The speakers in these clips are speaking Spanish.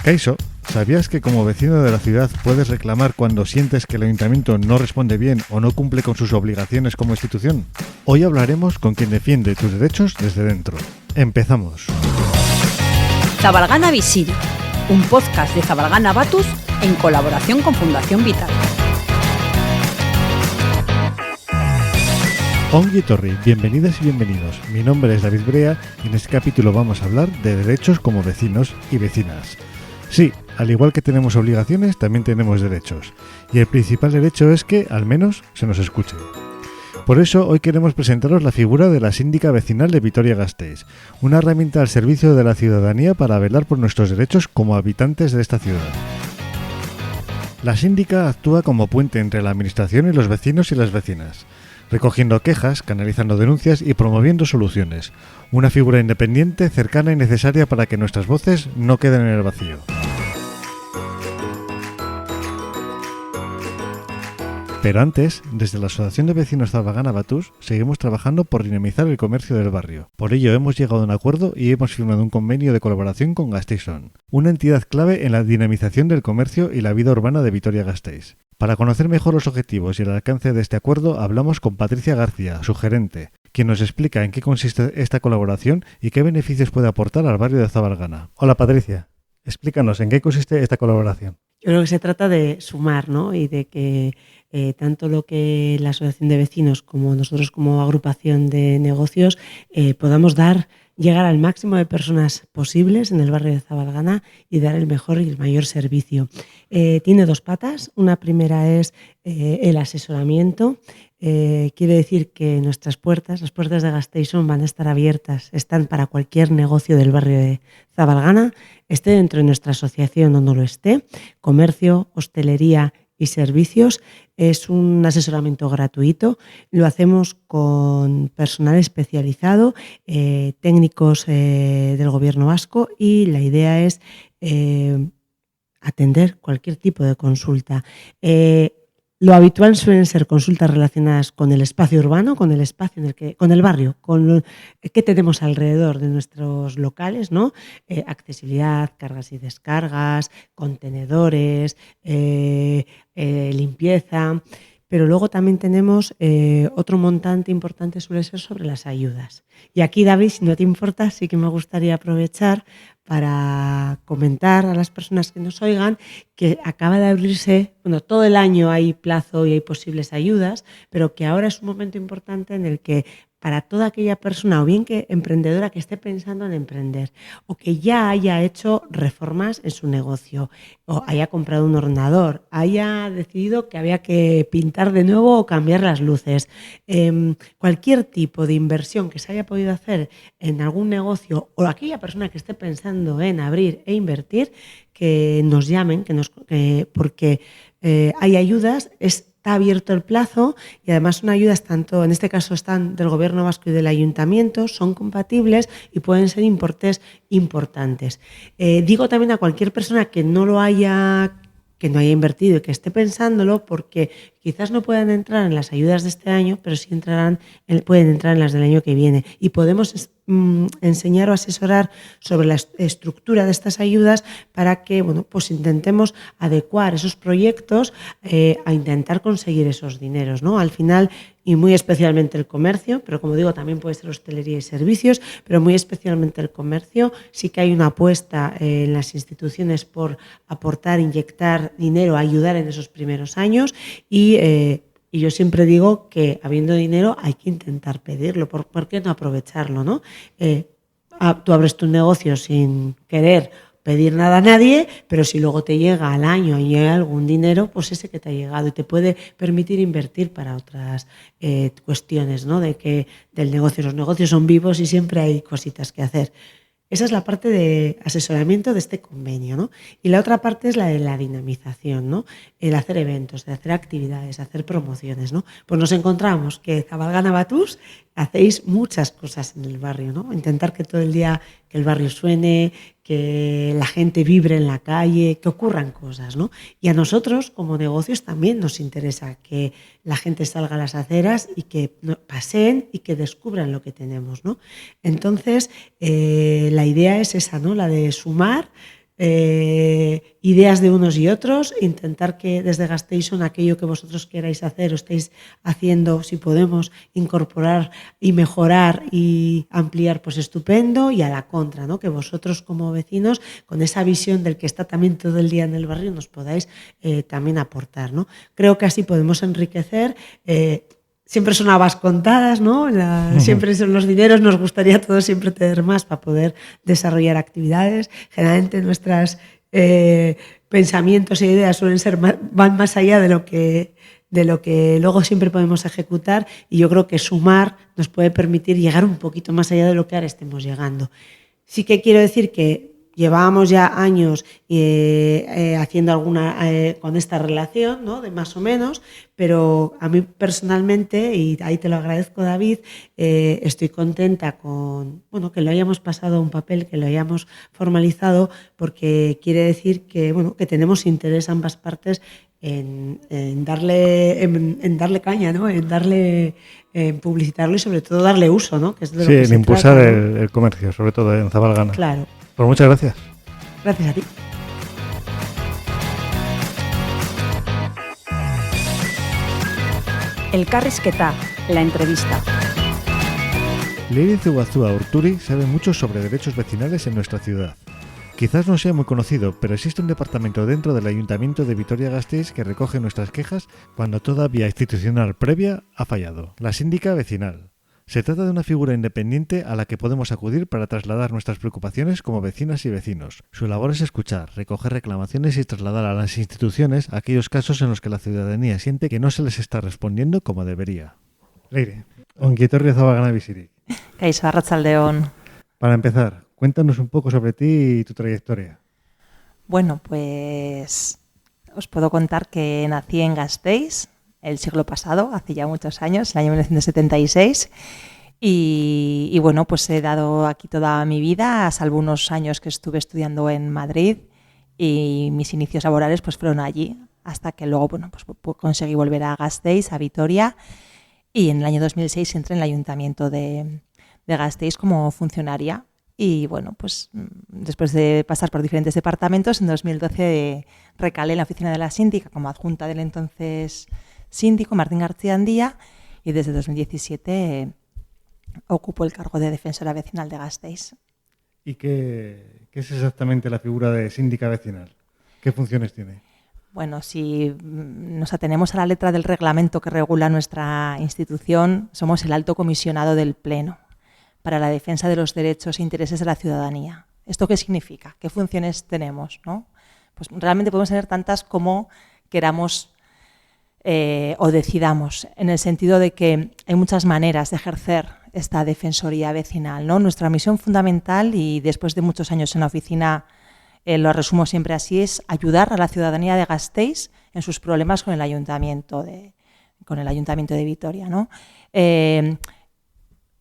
Kaiso, ¿sabías que como vecino de la ciudad puedes reclamar cuando sientes que el ayuntamiento no responde bien o no cumple con sus obligaciones como institución? Hoy hablaremos con quien defiende tus derechos desde dentro. Empezamos. Zabalgana Visiri, un podcast de Zabalgana Batus en colaboración con Fundación Vital. Ongi Torri, bienvenidas y bienvenidos. Mi nombre es David Brea y en este capítulo vamos a hablar de derechos como vecinos y vecinas. Sí, al igual que tenemos obligaciones, también tenemos derechos. Y el principal derecho es que, al menos, se nos escuche. Por eso, hoy queremos presentaros la figura de la síndica vecinal de Vitoria-Gasteiz, una herramienta al servicio de la ciudadanía para velar por nuestros derechos como habitantes de esta ciudad. La síndica actúa como puente entre la administración y los vecinos y las vecinas, recogiendo quejas, canalizando denuncias y promoviendo soluciones. Una figura independiente, cercana y necesaria para que nuestras voces no queden en el vacío. Pero antes, desde la Asociación de Vecinos Zabalgana Batus, seguimos trabajando por dinamizar el comercio del barrio. Por ello hemos llegado a un acuerdo y hemos firmado un convenio de colaboración con Gasteiz-On, una entidad clave en la dinamización del comercio y la vida urbana de Vitoria-Gasteiz. Para conocer mejor los objetivos y el alcance de este acuerdo, hablamos con Patricia García, su gerente, quien nos explica en qué consiste esta colaboración y qué beneficios puede aportar al barrio de Zabalgana. Hola Patricia, explícanos en qué consiste esta colaboración. Yo creo que se trata de sumar, ¿no? Y de que tanto lo que la Asociación de Vecinos como nosotros como agrupación de negocios podamos llegar al máximo de personas posibles en el barrio de Zabalgana y dar el mejor y el mayor servicio. Tiene dos patas. Una primera es el asesoramiento. Quiere decir que nuestras puertas, las puertas de Gasteiz-On, van a estar abiertas, están para cualquier negocio del barrio de Zabalgana, esté dentro de nuestra asociación o no lo esté. Comercio, hostelería y servicios. Es un asesoramiento gratuito. Lo hacemos con personal especializado, técnicos del gobierno vasco, y la idea es atender cualquier tipo de consulta. Lo habitual suelen ser consultas relacionadas con el espacio urbano, con el espacio con el barrio, con qué tenemos alrededor de nuestros locales, ¿no? Accesibilidad, cargas y descargas, contenedores, limpieza. Pero luego también tenemos otro montante importante, suele ser sobre las ayudas. Y aquí, David, si no te importa, sí que me gustaría aprovechar para comentar a las personas que nos oigan que acaba de abrirse, todo el año hay plazo y hay posibles ayudas, pero que ahora es un momento importante en el que para toda aquella persona, o bien que emprendedora que esté pensando en emprender, o que ya haya hecho reformas en su negocio, o haya comprado un ordenador, haya decidido que había que pintar de nuevo o cambiar las luces, cualquier tipo de inversión que se haya podido hacer en algún negocio, o aquella persona que esté pensando en abrir e invertir, que nos llamen, porque hay ayudas, está abierto el plazo, y además son ayudas tanto, en este caso están del gobierno vasco y del ayuntamiento, son compatibles y pueden ser importes importantes. Digo también a cualquier persona que no haya invertido y que esté pensándolo, porque quizás no puedan entrar en las ayudas de este año, pero sí pueden entrar en las del año que viene, y podemos enseñar o asesorar sobre la estructura de estas ayudas para que pues intentemos adecuar esos proyectos a intentar conseguir esos dineros, ¿no? Al final, y muy especialmente el comercio, pero como digo, también puede ser hostelería y servicios, pero muy especialmente el comercio, sí que hay una apuesta en las instituciones por aportar, inyectar dinero, ayudar en esos primeros años, y yo siempre digo que habiendo dinero hay que intentar pedirlo. ¿Por qué no aprovecharlo, no? Tú abres tu negocio sin querer pedir nada a nadie, pero si luego te llega al año y hay algún dinero, pues ese que te ha llegado, y te puede permitir invertir para otras cuestiones, ¿no? Del negocio. Los negocios son vivos y siempre hay cositas que hacer. Esa es la parte de asesoramiento de este convenio, ¿no? Y la otra parte es la de la dinamización, ¿no? El hacer eventos, de hacer actividades, hacer promociones, ¿no? Pues nos encontramos que Zabalgana Batus hacéis muchas cosas en el barrio, ¿no? Intentar que todo el día que el barrio suene, que la gente vibre en la calle, que ocurran cosas, ¿no? Y a nosotros, como negocios, también nos interesa que la gente salga a las aceras y que paseen y que descubran lo que tenemos, ¿no? Entonces, la idea es esa, ¿no? La de sumar, ideas de unos y otros, intentar que desde Gasteiz aquello que vosotros queráis hacer o estéis haciendo, si podemos incorporar y mejorar y ampliar, pues estupendo, y a la contra, ¿no? Que vosotros como vecinos, con esa visión del que está también todo el día en el barrio, nos podáis también aportar, ¿no? Creo que así podemos enriquecer. Siempre son habas contadas, ¿no? Siempre son los dineros, nos gustaría a todos siempre tener más para poder desarrollar actividades. Generalmente nuestros pensamientos e ideas suelen ser van más allá de lo que luego siempre podemos ejecutar, y yo creo que sumar nos puede permitir llegar un poquito más allá de lo que ahora estemos llegando. Sí que quiero decir que llevábamos ya años haciendo alguna con esta relación, ¿no? De más o menos, pero a mí personalmente, y ahí te lo agradezco, David, estoy contenta con que lo hayamos pasado a un papel, que lo hayamos formalizado, porque quiere decir que que tenemos interés ambas partes en darle caña, ¿no? En publicitarlo y sobre todo darle uso, ¿no? Que es de lo que en se impulsar trata, ¿no? el comercio, sobre todo en Zabalgana. Claro. Pues muchas gracias. Gracias a ti. Elkarrizketa, la entrevista. Leire Zugazúa Urturi sabe mucho sobre derechos vecinales en nuestra ciudad. Quizás no sea muy conocido, pero existe un departamento dentro del Ayuntamiento de Vitoria-Gasteiz que recoge nuestras quejas cuando toda vía institucional previa ha fallado: la síndica vecinal. Se trata de una figura independiente a la que podemos acudir para trasladar nuestras preocupaciones como vecinas y vecinos. Su labor es escuchar, recoger reclamaciones y trasladar a las instituciones aquellos casos en los que la ciudadanía siente que no se les está respondiendo como debería. Leire, ongi etorri a Zabalgana bizirik. Kaixo, arratsaldeon. Para empezar, cuéntanos un poco sobre ti y tu trayectoria. Bueno, pues os puedo contar que nací en Gasteiz el siglo pasado, hace ya muchos años, en el año 1976, y bueno, pues he dado aquí toda mi vida, salvo unos años que estuve estudiando en Madrid, y mis inicios laborales pues fueron allí, hasta que luego pues conseguí volver a Gasteiz, a Vitoria, y en el año 2006 entré en el Ayuntamiento de Gasteiz como funcionaria. Y bueno, pues después de pasar por diferentes departamentos, en 2012 recalé en la oficina de la síndica como adjunta del entonces síndico Martín García Andía, y desde 2017 ocupo el cargo de defensora vecinal de Gasteiz. ¿Y qué es exactamente la figura de síndica vecinal? ¿Qué funciones tiene? Bueno, si nos atenemos a la letra del reglamento que regula nuestra institución, somos el alto comisionado del Pleno para la defensa de los derechos e intereses de la ciudadanía. ¿Esto qué significa? ¿Qué funciones tenemos, ¿no? Pues realmente podemos tener tantas como queramos o decidamos, en el sentido de que hay muchas maneras de ejercer esta defensoría vecinal, ¿no? Nuestra misión fundamental, y después de muchos años en la oficina lo resumo siempre así, es ayudar a la ciudadanía de Gasteiz en sus problemas con el Ayuntamiento de Vitoria, ¿no?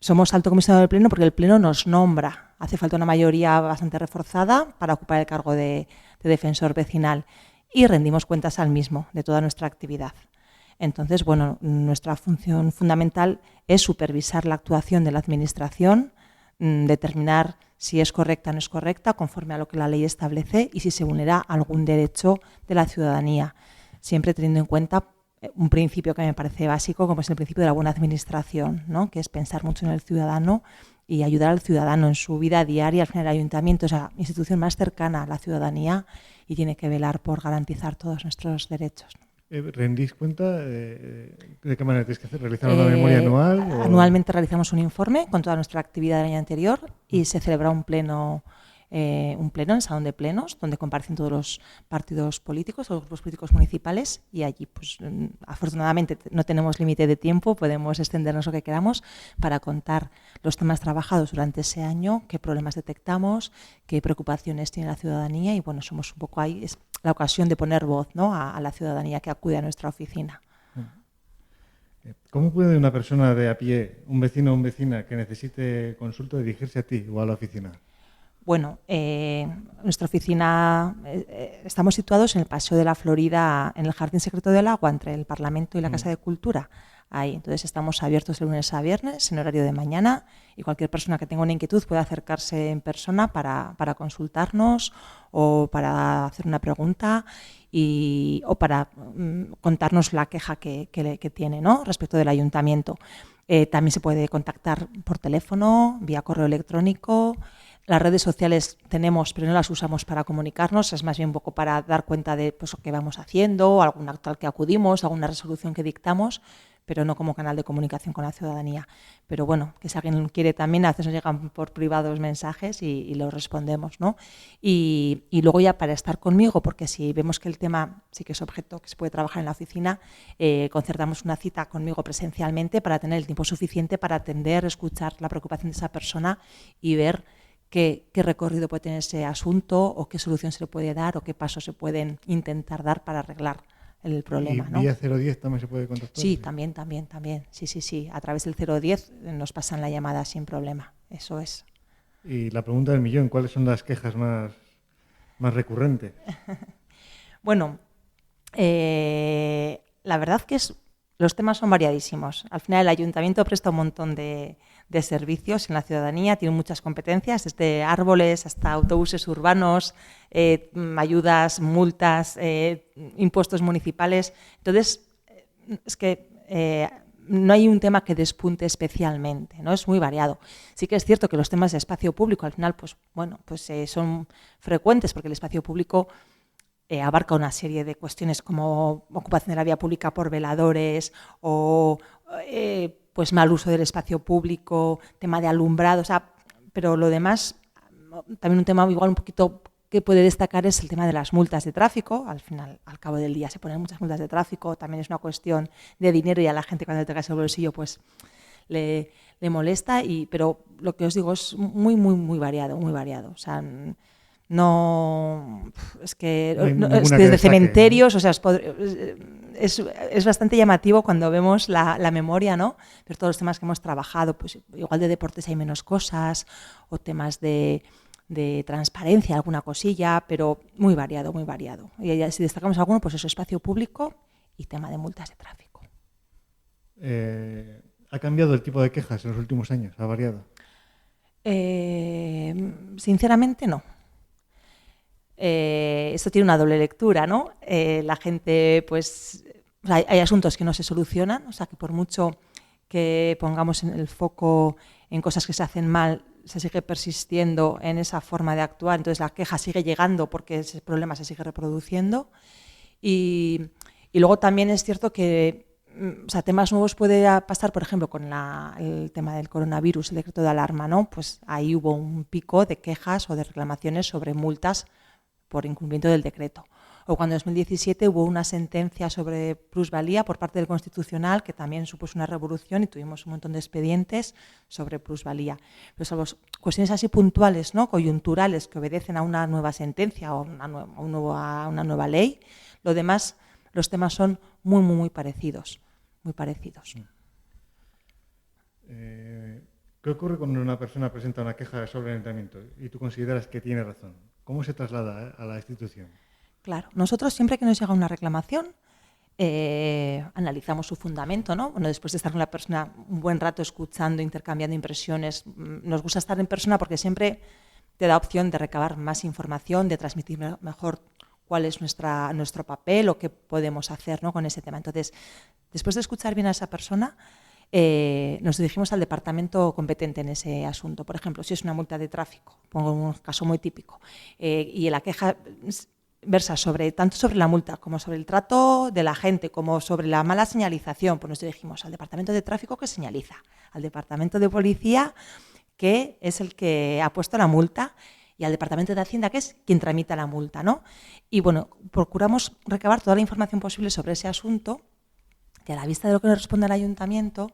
Somos alto comisionado del Pleno porque el Pleno nos nombra. Hace falta una mayoría bastante reforzada para ocupar el cargo de defensor vecinal, y rendimos cuentas al mismo de toda nuestra actividad. Entonces, bueno, nuestra función fundamental es supervisar la actuación de la Administración, determinar si es correcta o no es correcta, conforme a lo que la ley establece, y si se vulnera algún derecho de la ciudadanía, siempre teniendo en cuenta un principio que me parece básico, como es el principio de la buena administración, ¿no? Que es pensar mucho en el ciudadano y ayudar al ciudadano en su vida diaria. Al final, el Ayuntamiento es la institución más cercana a la ciudadanía y tiene que velar por garantizar todos nuestros derechos. ¿Rendís cuenta de qué manera tenéis que hacer? ¿Realizar una memoria anual? ¿O? Anualmente realizamos un informe con toda nuestra actividad del año anterior y se celebra un pleno en el Salón de Plenos, donde comparecen todos los partidos políticos o los grupos políticos municipales, y allí, pues afortunadamente, no tenemos límite de tiempo, podemos extendernos lo que queramos para contar los temas trabajados durante ese año, qué problemas detectamos, qué preocupaciones tiene la ciudadanía, y bueno, somos un poco ahí, es la ocasión de poner voz, ¿no?, a la ciudadanía que acude a nuestra oficina. ¿Cómo puede una persona de a pie, un vecino o una vecina que necesite consulta, dirigirse a ti o a la oficina? Bueno, nuestra oficina, estamos situados en el Paseo de la Florida, en el Jardín Secreto del Agua, entre el Parlamento y la Casa de Cultura. ahí. Entonces estamos abiertos de lunes a viernes en horario de mañana y cualquier persona que tenga una inquietud puede acercarse en persona para consultarnos o para hacer una pregunta o para contarnos la queja que tiene, ¿no?, respecto del ayuntamiento. También se puede contactar por teléfono, vía correo electrónico. Las redes sociales tenemos, pero no las usamos para comunicarnos, es más bien un poco para dar cuenta de pues, lo que vamos haciendo, algún acto al que acudimos, alguna resolución que dictamos, pero no como canal de comunicación con la ciudadanía. Pero bueno, que si alguien quiere también, a veces nos llegan por privados mensajes y los respondemos, ¿no? Y luego ya para estar conmigo, porque si vemos que el tema sí que es objeto que se puede trabajar en la oficina, concertamos una cita conmigo presencialmente para tener el tiempo suficiente para atender, escuchar la preocupación de esa persona y ver qué recorrido puede tener ese asunto o qué solución se le puede dar o qué pasos se pueden intentar dar para arreglar el problema, ¿Y ¿no? vía 010 también se puede contactar? Sí, también. Sí. A través del 010 nos pasan la llamada sin problema, eso es. Y la pregunta del millón, ¿cuáles son las quejas más recurrentes? Bueno, la verdad que los temas son variadísimos. Al final el ayuntamiento presta un montón de servicios en la ciudadanía, tiene muchas competencias, desde árboles hasta autobuses urbanos, ayudas, multas, impuestos municipales. Entonces, es que no hay un tema que despunte especialmente, ¿no? Es muy variado. Sí que es cierto que los temas de espacio público al final son frecuentes porque el espacio público abarca una serie de cuestiones como ocupación de la vía pública por veladores o pues mal uso del espacio público, tema de alumbrado, pero lo demás, también un tema igual un poquito que puede destacar es el tema de las multas de tráfico. Al final, al cabo del día se ponen muchas multas de tráfico, también es una cuestión de dinero y a la gente cuando le toca el bolsillo pues le molesta, pero lo que os digo es muy variado, muy variado. O sea, no es que desde cementerios, ¿no? O sea, es bastante llamativo cuando vemos la memoria, ¿no? Pero todos los temas que hemos trabajado, pues igual de deportes hay menos cosas, o temas de transparencia, alguna cosilla, pero muy variado, muy variado. Y ya, si destacamos alguno, pues eso, espacio público y tema de multas de tráfico. ¿Ha cambiado el tipo de quejas en los últimos años? ¿Ha variado? Sinceramente, no. Esto tiene una doble lectura, ¿no? La gente, pues, hay asuntos que no se solucionan, o sea, que por mucho que pongamos el foco en cosas que se hacen mal, se sigue persistiendo en esa forma de actuar, entonces la queja sigue llegando porque ese problema se sigue reproduciendo. Y luego también es cierto que temas nuevos puede pasar, por ejemplo, con el tema del coronavirus, el decreto de alarma, ¿no? Pues ahí hubo un pico de quejas o de reclamaciones sobre multas por incumplimiento del decreto. O cuando en 2017 hubo una sentencia sobre plusvalía por parte del Constitucional que también supuso una revolución y tuvimos un montón de expedientes sobre plusvalía. Pero salvo cuestiones así puntuales, ¿no?, coyunturales, que obedecen a una nueva sentencia o a una nueva ley, lo demás, los temas son muy parecidos. Muy parecidos. ¿Qué ocurre cuando una persona presenta una queja sobre el ayuntamiento y tú consideras que tiene razón? ¿Cómo se traslada a la institución? Claro, nosotros siempre que nos llega una reclamación analizamos su fundamento, ¿no? Bueno, después de estar con la persona un buen rato escuchando, intercambiando impresiones, nos gusta estar en persona porque siempre te da opción de recabar más información, de transmitir mejor cuál es nuestro papel o qué podemos hacer, ¿no?, con ese tema. Entonces, después de escuchar bien a esa persona, nos dirigimos al departamento competente en ese asunto. Por ejemplo, si es una multa de tráfico, pongo un caso muy típico, y la queja versa tanto sobre la multa como sobre el trato de la gente, como sobre la mala señalización, pues nos dirigimos al departamento de tráfico que señaliza, al departamento de policía que es el que ha puesto la multa y al departamento de Hacienda que es quien tramita la multa, ¿no? Y bueno, procuramos recabar toda la información posible sobre ese asunto y a la vista de lo que nos responde el ayuntamiento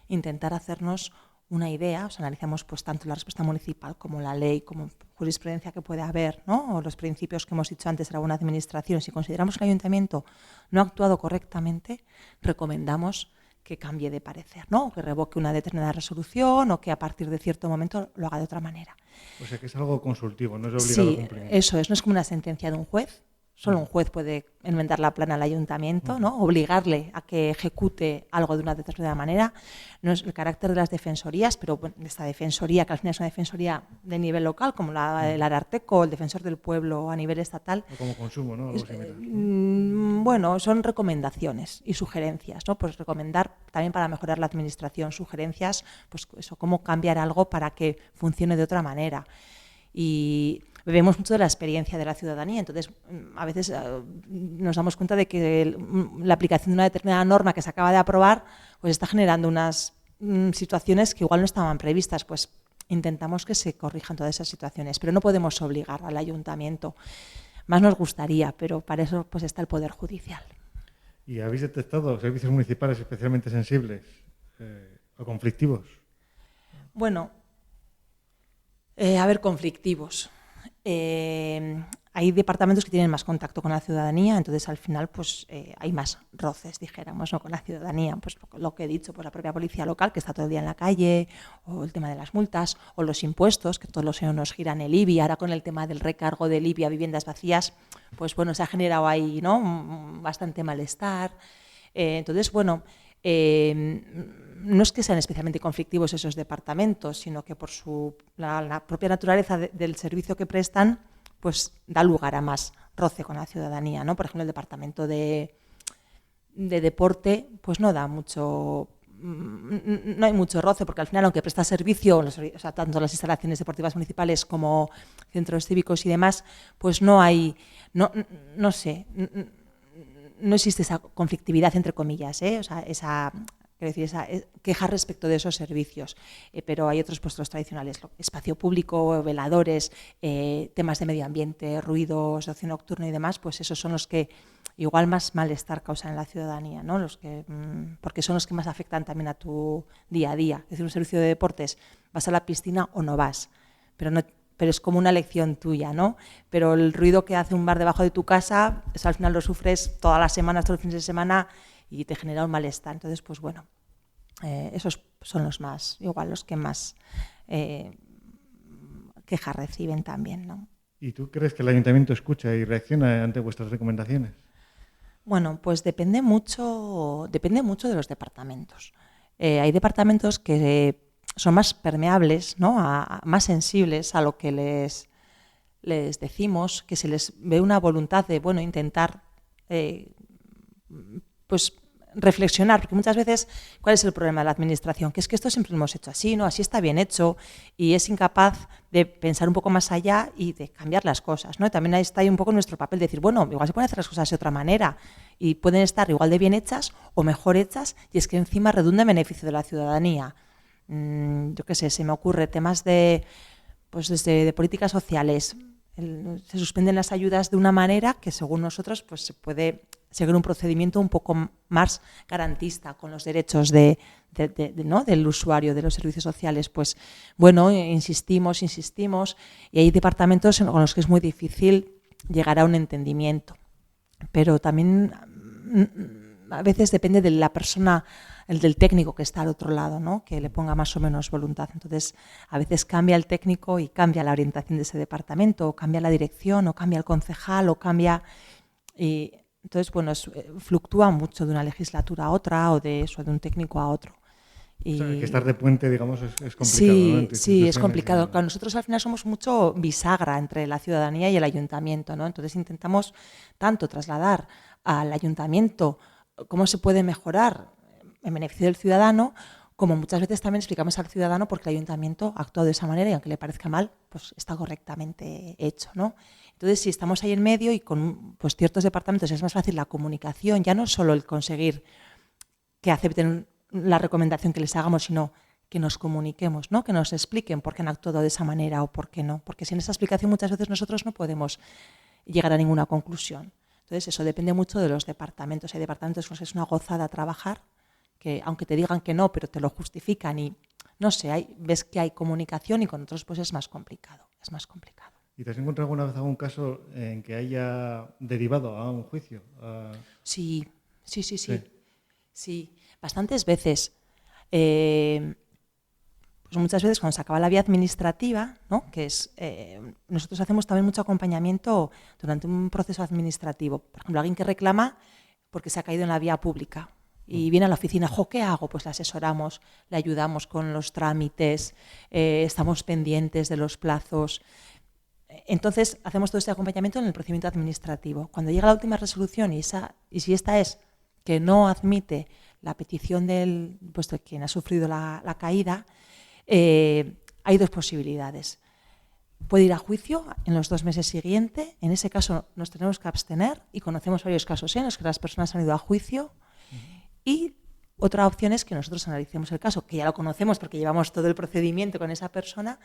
intentar hacernos una idea. O sea, analizamos pues tanto la respuesta municipal como la ley, como jurisprudencia que puede haber, ¿no?, o los principios que hemos dicho antes de la buena administración. Si consideramos que el ayuntamiento no ha actuado correctamente, recomendamos que cambie de parecer, ¿no?, o que revoque una determinada resolución o que a partir de cierto momento lo haga de otra manera. O sea, que es algo consultivo, no es obligado a cumplir. Eso es, no es como una sentencia de un juez, Solo un juez puede enmendar la plana al ayuntamiento, ¿no? Obligarle a que ejecute algo de una determinada manera. No es el carácter de las defensorías, pero bueno, esta defensoría, que al final es una defensoría de nivel local, como el Ararteko, el Defensor del Pueblo a nivel estatal. O como consumo, ¿no? Algo similar. Bueno, son recomendaciones y sugerencias, ¿no? Pues recomendar también para mejorar la administración, sugerencias, pues eso, cómo cambiar algo para que funcione de otra manera. Y bebemos mucho de la experiencia de la ciudadanía, entonces a veces nos damos cuenta de que la aplicación de una determinada norma que se acaba de aprobar pues está generando unas situaciones que igual no estaban previstas, pues intentamos que se corrijan todas esas situaciones, pero no podemos obligar al ayuntamiento. Más nos gustaría, pero para eso pues está el Poder Judicial. ¿Y habéis detectado servicios municipales especialmente sensibles o conflictivos? Bueno, conflictivos. Hay departamentos que tienen más contacto con la ciudadanía, entonces al final pues hay más roces, dijéramos, ¿no? Con la ciudadanía. Pues lo que he dicho, pues la propia policía local que está todo el día en la calle, o el tema de las multas, o los impuestos, que todos los años nos giran el IBI. Ahora con el tema del recargo del IBI a viviendas vacías, pues bueno, se ha generado ahí, ¿no? Bastante malestar. Entonces, bueno, no es que sean especialmente conflictivos esos departamentos, sino que por la propia naturaleza del servicio que prestan, pues da lugar a más roce con la ciudadanía, ¿no? Por ejemplo, el departamento de deporte, pues no da mucho, no hay mucho roce, porque al final, aunque presta servicio, o sea, tanto las instalaciones deportivas municipales como centros cívicos y demás, pues no hay, no sé, no existe esa conflictividad, entre comillas, o sea, esa queja respecto de esos servicios, pero hay otros puestos tradicionales, espacio público, veladores, temas de medio ambiente, ruidos de ocio nocturno y demás, pues esos son los que igual más malestar causan en la ciudadanía, ¿no? Porque son los que más afectan también a tu día a día. Es decir, un servicio de deportes, ¿vas a la piscina o no vas? Pero es como una elección tuya, ¿no? Pero el ruido que hace un bar debajo de tu casa, eso al final lo sufres todas las semanas, todos los fines de semana, y te genera un malestar. Entonces, pues bueno, esos son los que más quejas reciben también, ¿no? ¿Y tú crees que el ayuntamiento escucha y reacciona ante vuestras recomendaciones? Bueno, pues depende mucho de los departamentos. Hay departamentos que son más permeables, ¿no? Más sensibles a lo que les decimos, que se les ve una voluntad de, bueno, intentar pues reflexionar, porque muchas veces, ¿cuál es el problema de la administración? Que es que esto siempre lo hemos hecho así, ¿no? Así está bien hecho, y es incapaz de pensar un poco más allá y de cambiar las cosas, ¿no? Y también ahí está ahí un poco nuestro papel de decir, bueno, igual se pueden hacer las cosas de otra manera y pueden estar igual de bien hechas o mejor hechas, y es que encima redunda en beneficio de la ciudadanía. Yo qué sé, se me ocurre temas de políticas sociales. Se suspenden las ayudas de una manera que, según nosotros, pues se puede seguir un procedimiento un poco más garantista con los derechos ¿no? del usuario de los servicios sociales. Pues bueno, insistimos, y hay departamentos con los que es muy difícil llegar a un entendimiento. Pero también a veces depende de la persona, del técnico que está al otro lado, ¿no? Que le ponga más o menos voluntad. Entonces, a veces cambia el técnico y cambia la orientación de ese departamento, o cambia la dirección, o cambia el concejal, o cambia... Y entonces, bueno, fluctúa mucho de una legislatura a otra, o de un técnico a otro. O sea, que estar de puente, digamos, es complicado, sí, ¿no? Sí, es complicado. Claro, nosotros al final somos mucho bisagra entre la ciudadanía y el ayuntamiento, ¿no? Entonces intentamos tanto trasladar al ayuntamiento cómo se puede mejorar en beneficio del ciudadano, como muchas veces también explicamos al ciudadano por qué el ayuntamiento ha actuado de esa manera y, aunque le parezca mal, pues está correctamente hecho, ¿no? Entonces, si estamos ahí en medio y con pues, ciertos departamentos es más fácil la comunicación, ya no solo el conseguir que acepten la recomendación que les hagamos, sino que nos comuniquemos, ¿no? Que nos expliquen por qué han actuado de esa manera o por qué no. Porque sin esa explicación muchas veces nosotros no podemos llegar a ninguna conclusión. Entonces, eso depende mucho de los departamentos. Hay departamentos con los que es una gozada trabajar, que aunque te digan que no, pero te lo justifican y, no sé, ves que hay comunicación, y con otros pues es más complicado. ¿Y te has encontrado alguna vez algún caso en que haya derivado a un juicio? Sí. Sí, bastantes veces. pues muchas veces cuando se acaba la vía administrativa, ¿no? Que es, nosotros hacemos también mucho acompañamiento durante un proceso administrativo. Por ejemplo, alguien que reclama porque se ha caído en la vía pública y viene a la oficina, ¿qué hago? Pues le asesoramos, le ayudamos con los trámites, estamos pendientes de los plazos. Entonces, hacemos todo este acompañamiento en el procedimiento administrativo. Cuando llega la última resolución y si esta es que no admite la petición de quien ha sufrido la caída, hay dos posibilidades. Puede ir a juicio en los 2 meses siguientes. En ese caso nos tenemos que abstener y conocemos varios casos en los que las personas han ido a juicio. Y otra opción es que nosotros analicemos el caso, que ya lo conocemos porque llevamos todo el procedimiento con esa persona,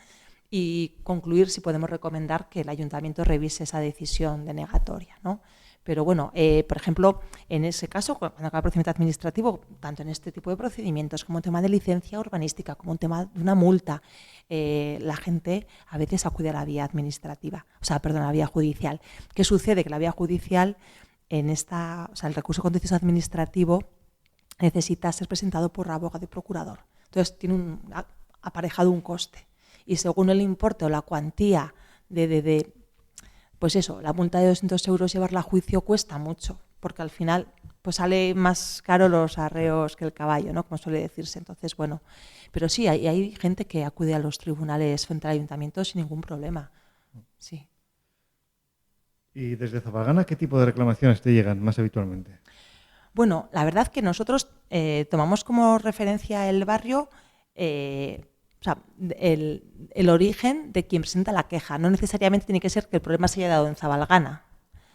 y concluir si podemos recomendar que el ayuntamiento revise esa decisión denegatoria, ¿no? Pero bueno, por ejemplo, en ese caso, cuando acaba el procedimiento administrativo, tanto en este tipo de procedimientos como en tema de licencia urbanística, como en tema de una multa, la gente a veces acude a la vía administrativa, a la vía judicial. ¿Qué sucede? Que la vía judicial, el recurso contencioso administrativo necesita ser presentado por abogado y procurador. Entonces, tiene aparejado un coste. Y según el importe o la cuantía pues eso, la multa de 200 euros llevarla a juicio cuesta mucho, porque al final pues sale más caro los arreos que el caballo, ¿no? Como suele decirse. Entonces, bueno, pero sí, hay gente que acude a los tribunales frente al ayuntamiento sin ningún problema. Sí. ¿Y desde Zabalgana qué tipo de reclamaciones te llegan más habitualmente? Bueno, la verdad que nosotros tomamos como referencia el barrio, el origen de quien presenta la queja. No necesariamente tiene que ser que el problema se haya dado en Zabalgana.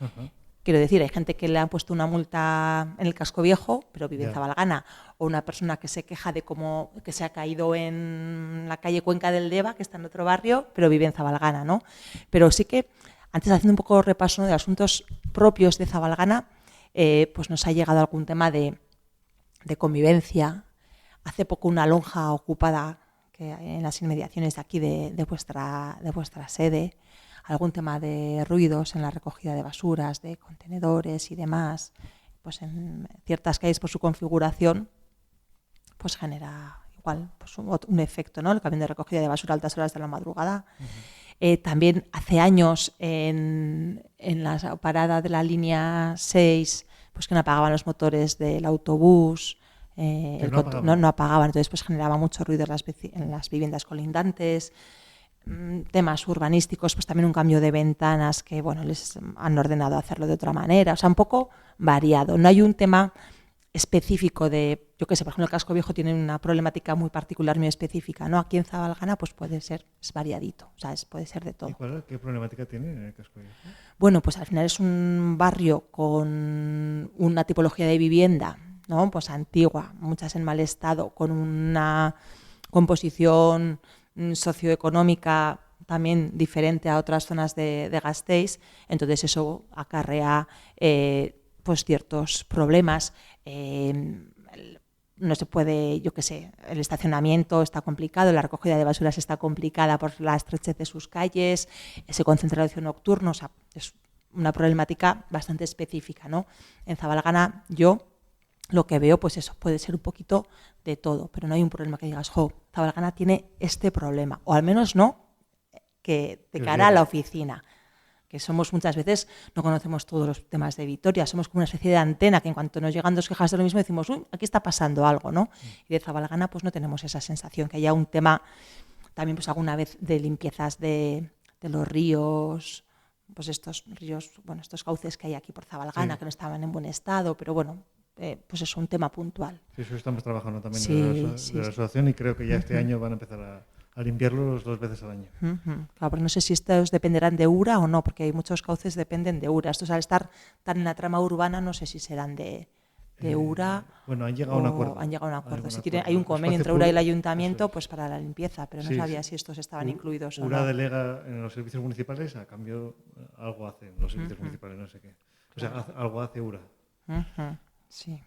Uh-huh. Quiero decir, hay gente que le han puesto una multa en el Casco Viejo, pero vive en Zabalgana, o una persona que se queja de cómo que se ha caído en la calle Cuenca del Deva, que está en otro barrio, pero vive en Zabalgana, ¿no? Pero sí que, antes haciendo un poco repaso, ¿no?, de asuntos propios de Zabalgana, pues nos ha llegado algún tema de convivencia. Hace poco una lonja ocupada que en las inmediaciones de aquí de vuestra sede, algún tema de ruidos en la recogida de basuras, de contenedores y demás, pues en ciertas calles por su configuración, pues genera igual pues un efecto, ¿no? El camión de recogida de basura a altas horas de la madrugada. Uh-huh. También hace años en la parada de la línea 6, pues que no apagaban los motores del autobús, no apagaban, entonces pues generaba mucho ruido en las viviendas colindantes. Temas urbanísticos, pues también un cambio de ventanas que, bueno, les han ordenado hacerlo de otra manera, un poco variado. No hay un tema específico de, yo qué sé, por ejemplo, el Casco Viejo tiene una problemática muy particular, muy específica, ¿no? Aquí en Zabalgana pues puede ser, es variadito, puede ser de todo. ¿Y qué problemática tiene en el Casco Viejo? Bueno, pues al final es un barrio con una tipología de vivienda, ¿no? Pues antigua, muchas en mal estado, con una composición socioeconómica también diferente a otras zonas de Gasteiz. Entonces eso acarrea pues ciertos problemas. No se puede, yo qué sé, el estacionamiento está complicado, la recogida de basuras está complicada por la estrechez de sus calles, se concentra el ocio nocturno, es una problemática bastante específica, ¿no? En Zabalgana yo lo que veo, pues eso, puede ser un poquito de todo, pero no hay un problema que digas, Zabalgana tiene este problema, o al menos no que de cara a la oficina, que somos muchas veces, no conocemos todos los temas de Vitoria, somos como una especie de antena que en cuanto nos llegan 2 quejas de lo mismo decimos, uy, aquí está pasando algo, ¿no? Y de Zabalgana pues no tenemos esa sensación, que haya un tema también pues alguna vez de limpiezas de los ríos, pues estos ríos, bueno, estos cauces que hay aquí por Zabalgana, que no estaban en buen estado, pero bueno, pues es un tema puntual. Sí, eso estamos trabajando también de la asociación y creo que ya este año van a empezar a limpiarlos 2 veces al año. Claro, pero no sé si estos dependerán de URA o no, porque hay muchos cauces que dependen de URA. Estos al estar tan en la trama urbana no sé si serán de URA. Bueno, han llegado a un acuerdo. Han llegado a un acuerdo. Hay un convenio entre URA y el ayuntamiento pues para la limpieza, pero no sabía si estos estaban incluidos o no. URA delega en los servicios municipales, a cambio algo hacen los servicios municipales, no sé qué. O sea, algo hace URA. Sí.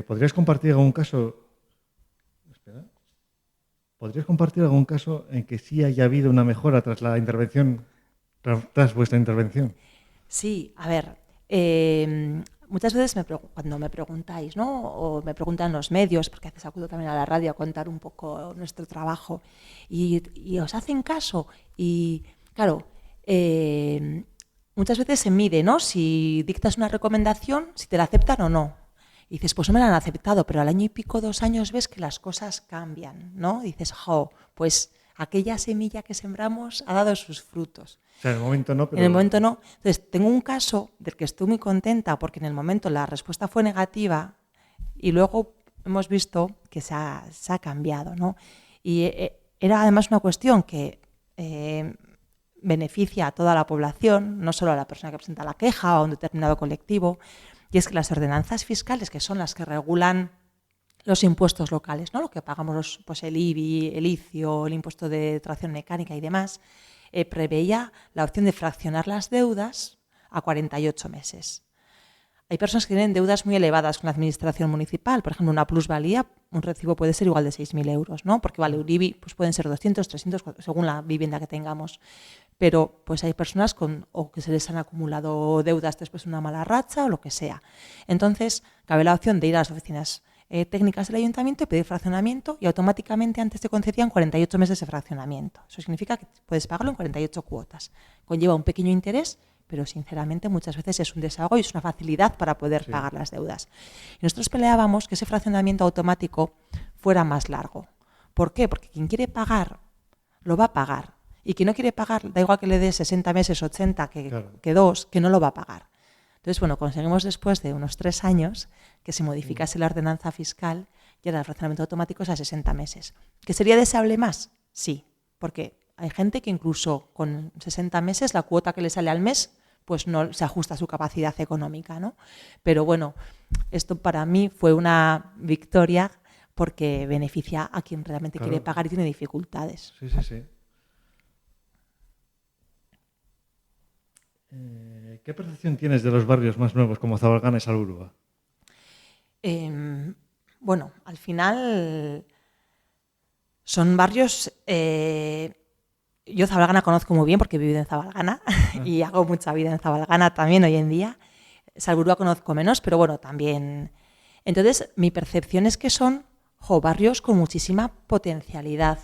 ¿Podrías compartir algún caso? ¿Podrías compartir algún caso en que sí haya habido una mejora tras la intervención, tras vuestra intervención? Sí, a ver, muchas veces cuando me preguntáis, ¿no? O me preguntan los medios, porque a veces acudo también a la radio a contar un poco nuestro trabajo, y os hacen caso. Y claro, muchas veces se mide, ¿no? Si dictas una recomendación, si te la aceptan o no. Y dices, pues no me la han aceptado, pero al año y pico, 2 años, ves que las cosas cambian, ¿no? Y dices, pues aquella semilla que sembramos ha dado sus frutos. O sea, en el momento no, pero... En el momento no. Entonces, tengo un caso del que estoy muy contenta porque en el momento la respuesta fue negativa y luego hemos visto que se ha cambiado, ¿no? Y era además una cuestión que beneficia a toda la población, no solo a la persona que presenta la queja o a un determinado colectivo, y es que las ordenanzas fiscales, que son las que regulan los impuestos locales, ¿no? Lo que pagamos, pues el IBI, el ICIO, el impuesto de tracción mecánica y demás, preveía la opción de fraccionar las deudas a 48 meses. Hay personas que tienen deudas muy elevadas con la administración municipal. Por ejemplo, una plusvalía, un recibo puede ser igual de 6.000 euros, ¿no? Porque vale, un IBI pues pueden ser 200, 300, según la vivienda que tengamos. Pero pues hay personas o que se les han acumulado deudas después de una mala racha o lo que sea. Entonces, cabe la opción de ir a las oficinas técnicas del ayuntamiento y pedir fraccionamiento y automáticamente antes te concedían 48 meses de fraccionamiento. Eso significa que puedes pagarlo en 48 cuotas. Conlleva un pequeño interés, pero sinceramente muchas veces es un desahogo y es una facilidad para poder pagar las deudas. Y nosotros peleábamos que ese fraccionamiento automático fuera más largo. ¿Por qué? Porque quien quiere pagar, lo va a pagar. Y quien no quiere pagar, da igual que le dé 60 meses, 80, que 2, que no lo va a pagar. Entonces, bueno, conseguimos después de unos 3 años que se modificase la ordenanza fiscal y ahora el fraccionamiento automático es a 60 meses. ¿Que sería deseable más? Sí, porque hay gente que incluso con 60 meses la cuota que le sale al mes pues no se ajusta a su capacidad económica, ¿no? Pero bueno, esto para mí fue una victoria porque beneficia a quien realmente quiere pagar y tiene dificultades. Sí. ¿Qué percepción tienes de los barrios más nuevos como Zabalgana y Salburua? Bueno, al final son barrios... yo Zabalgana conozco muy bien porque he vivido en Zabalgana y hago mucha vida en Zabalgana también hoy en día. Salburua conozco menos, pero bueno, también. Entonces, mi percepción es que son barrios con muchísima potencialidad.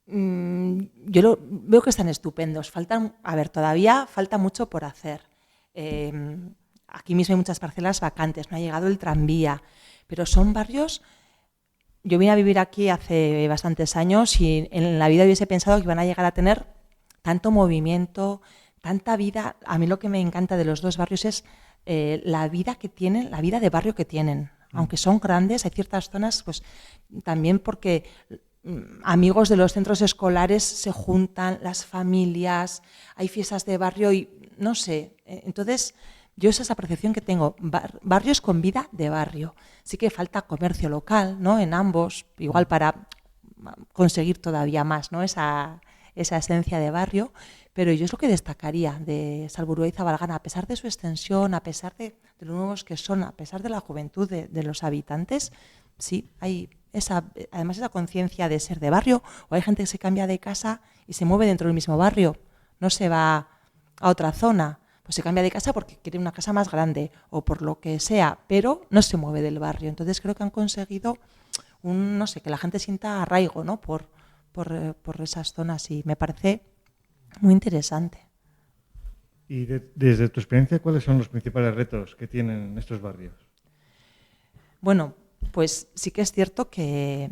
Yo veo que están estupendos. Todavía falta mucho por hacer. Aquí mismo hay muchas parcelas vacantes, no ha llegado el tranvía, pero son barrios... Yo vine a vivir aquí hace bastantes años y en la vida hubiese pensado que iban a llegar a tener tanto movimiento, tanta vida. A mí lo que me encanta de los dos barrios es la vida que tienen, la vida de barrio que tienen. Aunque son grandes, hay ciertas zonas, pues también porque amigos de los centros escolares se juntan, las familias, hay fiestas de barrio y no sé. Entonces... Yo esa es la percepción que tengo, barrios con vida de barrio. Sí que falta comercio local, ¿no? En ambos, igual para conseguir todavía más, ¿no? Esa esencia de barrio, pero yo es lo que destacaría de Salburua y Zabalgana, a pesar de su extensión, a pesar de lo nuevos que son, a pesar de la juventud de los habitantes, sí, hay además esa conciencia de ser de barrio, o hay gente que se cambia de casa y se mueve dentro del mismo barrio, no se va a otra zona. Pues se cambia de casa porque quiere una casa más grande o por lo que sea, pero no se mueve del barrio. Entonces creo que han conseguido que la gente sienta arraigo, ¿no? por esas zonas y me parece muy interesante. Y desde tu experiencia, ¿cuáles son los principales retos que tienen estos barrios? Bueno, pues sí que es cierto que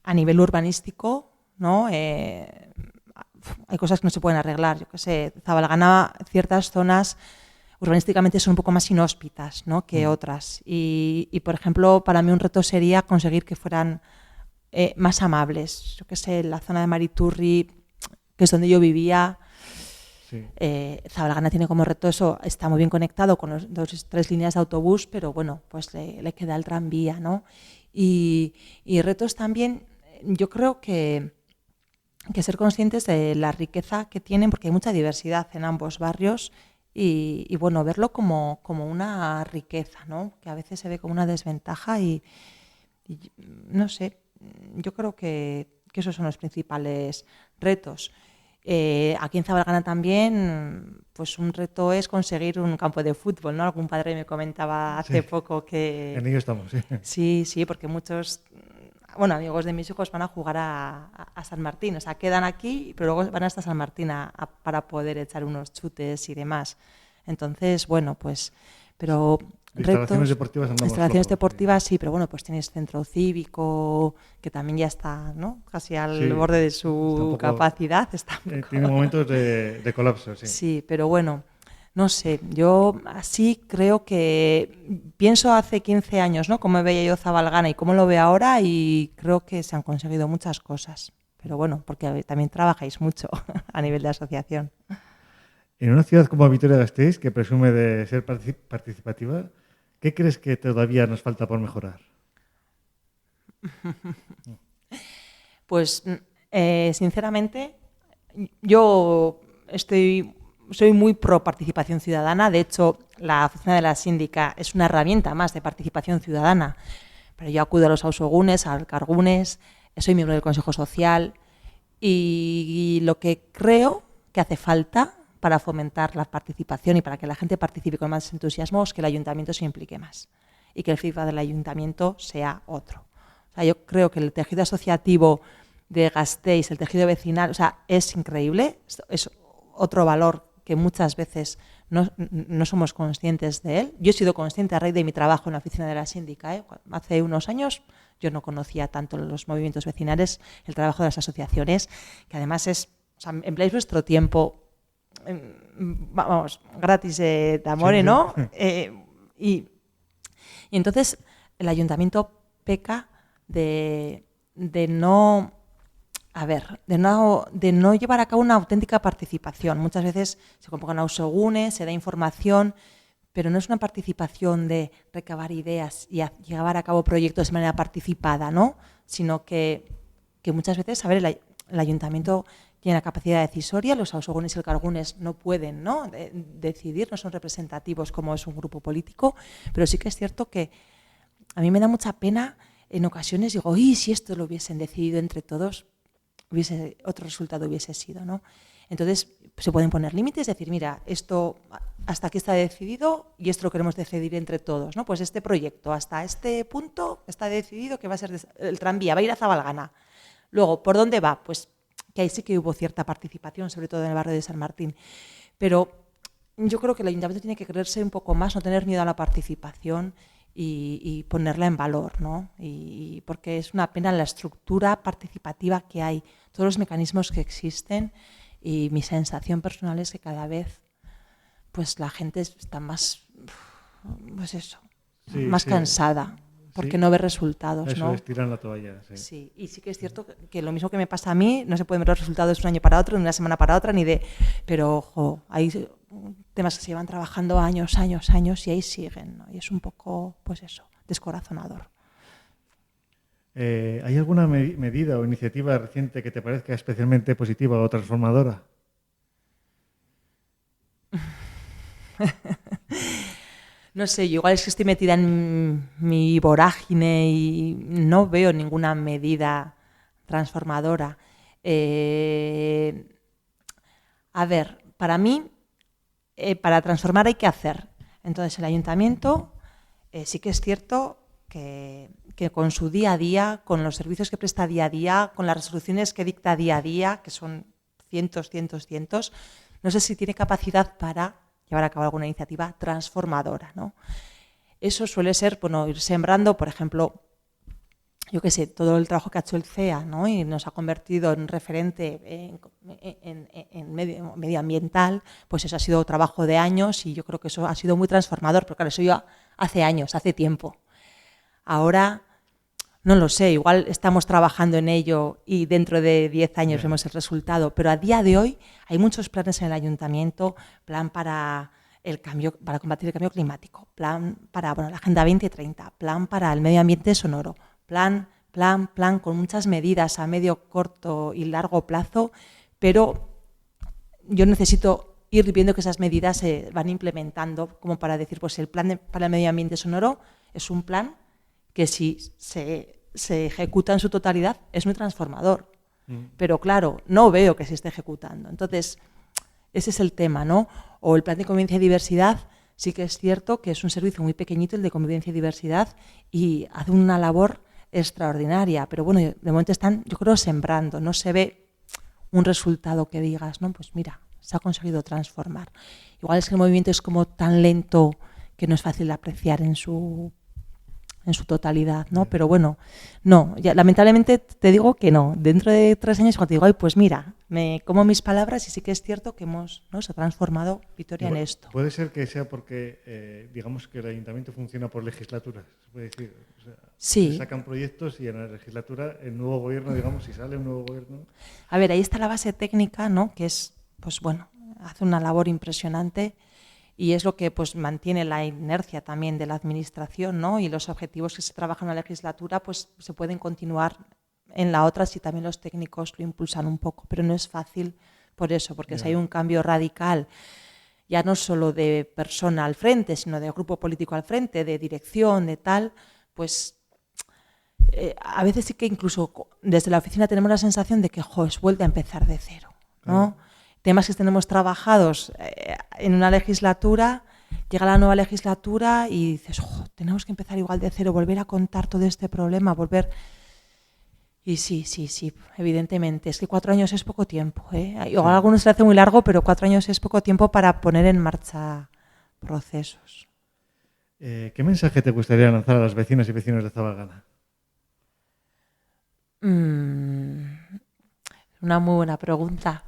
a nivel urbanístico, ¿no? Hay cosas que no se pueden arreglar. Yo qué sé, Zabalgana, ciertas zonas urbanísticamente son un poco más inhóspitas, ¿no? Que otras. Y, por ejemplo, para mí un reto sería conseguir que fueran más amables. Yo qué sé, la zona de Mariturri, que es donde yo vivía, sí. Zabalgana tiene como reto eso, está muy bien conectado con las 3 líneas de autobús, pero bueno, pues le queda el tranvía, ¿no? Y retos también, yo creo que ser conscientes de la riqueza que tienen, porque hay mucha diversidad en ambos barrios y bueno, verlo como una riqueza, ¿no? Que a veces se ve como una desventaja y no sé, yo creo que esos son los principales retos. Aquí en Zabalgana también, pues un reto es conseguir un campo de fútbol, ¿no? Algún padre me comentaba hace poco que... En ello estamos, sí. Sí, porque muchos, bueno, amigos de mis hijos van a jugar a San Martín, o sea, quedan aquí, pero luego van hasta San Martín para poder echar unos chutes y demás. Entonces, bueno, pues, pero Instalaciones retos, deportivas andamos instalaciones flojos, deportivas sí, pero bueno, pues tienes centro cívico, que también ya está, ¿no? Casi al Sí, borde de está un su poco- capacidad. Está un poco- Tiene momentos de colapso, sí. Sí, pero bueno, no sé, yo así creo que pienso hace 15 años, ¿no? Cómo veía yo Zabalgana y cómo lo veo ahora y creo que se han conseguido muchas cosas. Pero bueno, porque también trabajáis mucho a nivel de asociación. En una ciudad como Vitoria-Gasteiz, que presume de ser participativa, ¿qué crees que todavía nos falta por mejorar? Pues sinceramente, yo soy muy pro participación ciudadana. De hecho, la oficina de la síndica es una herramienta más de participación ciudadana. Pero yo acudo a los ausogunes, a alcargunes, soy miembro del Consejo Social y lo que creo que hace falta para fomentar la participación y para que la gente participe con más entusiasmo es que el ayuntamiento se implique más y que el feedback del ayuntamiento sea otro. O sea, yo creo que el tejido asociativo de Gasteiz, el tejido vecinal, o sea, es increíble, es otro valor que muchas veces no somos conscientes de él. Yo he sido consciente a raíz de mi trabajo en la oficina de la síndica, ¿eh? Hace unos años yo no conocía tanto los movimientos vecinales, el trabajo de las asociaciones, que además es, o sea, empleáis vuestro tiempo, vamos, gratis de amore, Sí, sí. ¿no? Y entonces el ayuntamiento peca de no llevar a cabo una auténtica participación. Muchas veces se convocan ausogunes, se da información, pero no es una participación de recabar ideas y llevar a cabo proyectos de manera participada, ¿no? Sino que muchas veces, el ayuntamiento tiene la capacidad decisoria, los ausogunes y alcargunes no pueden, ¿no? Decidir, no son representativos como es un grupo político, pero sí que es cierto que a mí me da mucha pena, en ocasiones digo, ¡y si esto lo hubiesen decidido entre todos! Otro resultado hubiese sido, ¿no? Entonces se pueden poner límites, decir, mira, esto hasta aquí está decidido y esto lo queremos decidir entre todos, ¿no? Pues este proyecto hasta este punto está decidido que va a ser el tranvía, va a ir a Zabalgana. Luego, ¿por dónde va? Pues que ahí sí que hubo cierta participación, sobre todo en el barrio de San Martín. Pero yo creo que el ayuntamiento tiene que creerse un poco más, no tener miedo a la participación y ponerla en valor, ¿no? Y porque es una pena la estructura participativa que hay, todos los mecanismos que existen, y mi sensación personal es que cada vez pues la gente está más, pues eso, Sí, más sí. cansada, porque Sí. no ve resultados, Eso ¿no? es, tiran la toalla, sí. Sí, y sí que es cierto que lo mismo que me pasa a mí, no se pueden ver los resultados de un año para otro, de una semana para otra, pero ojo, hay temas que se llevan trabajando años y ahí siguen, ¿no? Y es un poco, pues eso, descorazonador. ¿Hay alguna medida o iniciativa reciente que te parezca especialmente positiva o transformadora? No sé, yo igual es que estoy metida en mi vorágine y no veo ninguna medida transformadora. Para mí, para transformar hay que hacer. Entonces, el ayuntamiento sí que es cierto que con su día a día, con los servicios que presta día a día, con las resoluciones que dicta día a día, que son cientos, no sé si tiene capacidad para llevar a cabo alguna iniciativa transformadora, ¿no? Eso suele ser, bueno, ir sembrando, por ejemplo, yo qué sé, todo el trabajo que ha hecho el CEA, ¿no? Y nos ha convertido en referente en medioambiental, pues eso ha sido trabajo de años y yo creo que eso ha sido muy transformador, pero claro, eso yo hace años, hace tiempo. Ahora, no lo sé, igual estamos trabajando en ello y dentro de 10 años vemos el resultado, pero a día de hoy hay muchos planes en el ayuntamiento, plan para para combatir el cambio climático, plan para la Agenda 2030, plan para el medio ambiente sonoro, plan con muchas medidas a medio, corto y largo plazo, pero yo necesito ir viendo que esas medidas se van implementando como para decir, pues el plan para el medio ambiente sonoro es un plan que si se ejecuta en su totalidad es muy transformador. pero claro, no veo que se esté ejecutando. Entonces, ese es el tema, ¿no? O el plan de convivencia y diversidad, sí que es cierto que es un servicio muy pequeñito, el de convivencia y diversidad, y hace una labor extraordinaria, pero bueno, de momento están, yo creo, sembrando, no se ve un resultado que digas, ¿no? Pues mira, se ha conseguido transformar. Igual es que el movimiento es como tan lento que no es fácil de apreciar en su totalidad, ¿no? Pero bueno, no, ya, lamentablemente te digo que no. Dentro de 3 años, cuando te digo, ay, pues mira, me como mis palabras y sí que es cierto que se ha transformado Vitoria en esto. Puede ser que sea porque, digamos que el ayuntamiento funciona por legislaturas, se puede decir. O sea, sí. Se sacan proyectos y en la legislatura el nuevo gobierno, digamos, si sale un nuevo gobierno... A ver, ahí está la base técnica, ¿no? Que es, pues bueno, hace una labor impresionante. Y es lo que pues mantiene la inercia también de la administración, ¿no? Y los objetivos que se trabajan en la legislatura pues se pueden continuar en la otra si también los técnicos lo impulsan un poco, pero no es fácil por eso, porque si hay un cambio radical, ya no solo de persona al frente, sino de grupo político al frente, de dirección, de tal, pues a veces sí que incluso desde la oficina tenemos la sensación de que es vuelve a empezar de cero, ¿no? Temas que tenemos trabajados en una legislatura, llega la nueva legislatura y dices, tenemos que empezar igual de cero, volver a contar todo este problema, volver... Y sí, evidentemente. Es que 4 años es poco tiempo, ¿eh? A algunos se le hace muy largo, pero 4 años es poco tiempo para poner en marcha procesos. ¿Qué mensaje te gustaría lanzar a las vecinas y vecinos de Zabalgana? Una muy buena pregunta.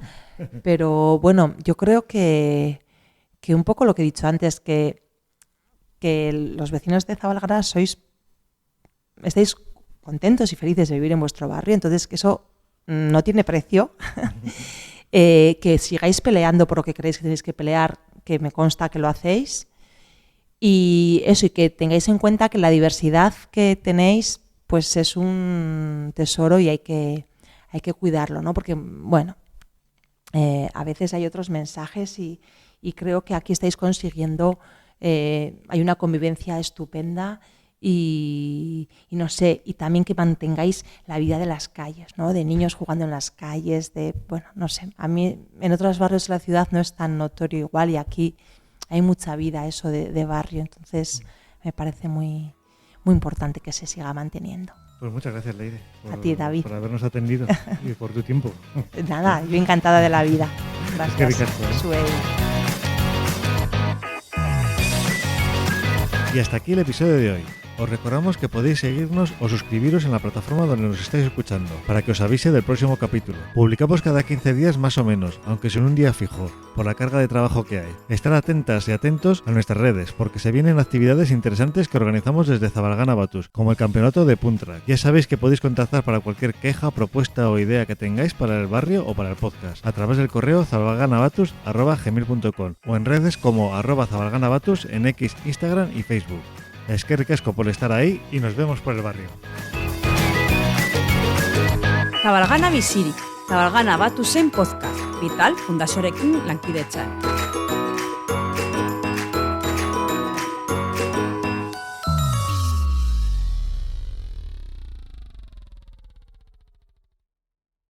Pero bueno, yo creo que un poco lo que he dicho antes, que los vecinos de Zabalgana estáis contentos y felices de vivir en vuestro barrio, entonces que eso no tiene precio. Que sigáis peleando por lo que creéis que tenéis que pelear, que me consta que lo hacéis. Y eso, y que tengáis en cuenta que la diversidad que tenéis pues es un tesoro y hay que cuidarlo, ¿no? Porque, bueno, a veces hay otros mensajes y creo que aquí estáis consiguiendo, hay una convivencia estupenda y no sé, y también que mantengáis la vida de las calles, ¿no? De niños jugando en las calles, bueno, no sé, a mí en otros barrios de la ciudad no es tan notorio igual y aquí hay mucha vida eso de barrio, entonces me parece muy, muy importante que se siga manteniendo. Pues muchas gracias, Leire, a ti, David, por habernos atendido y por tu tiempo. Nada, yo encantada de la vida. Gracias. Y hasta aquí el episodio de hoy. Os recordamos que podéis seguirnos o suscribiros en la plataforma donde nos estáis escuchando, para que os avise del próximo capítulo. Publicamos cada 15 días más o menos, aunque sin un día fijo, por la carga de trabajo que hay. Estar atentas y atentos a nuestras redes, porque se vienen actividades interesantes que organizamos desde Zabalgana Batus, como el campeonato de Puntrack. Ya sabéis que podéis contactar para cualquier queja, propuesta o idea que tengáis para el barrio o para el podcast, a través del correo zabalganabatus@gmail.com o en redes como @zabalganabatus en X, Instagram y Facebook. Eskerrik asko por estar ahí y nos vemos por el barrio. Zabalgana bizirik, Zabalgana Batusen podcast, Vital Fundazioarekin lankidetzan.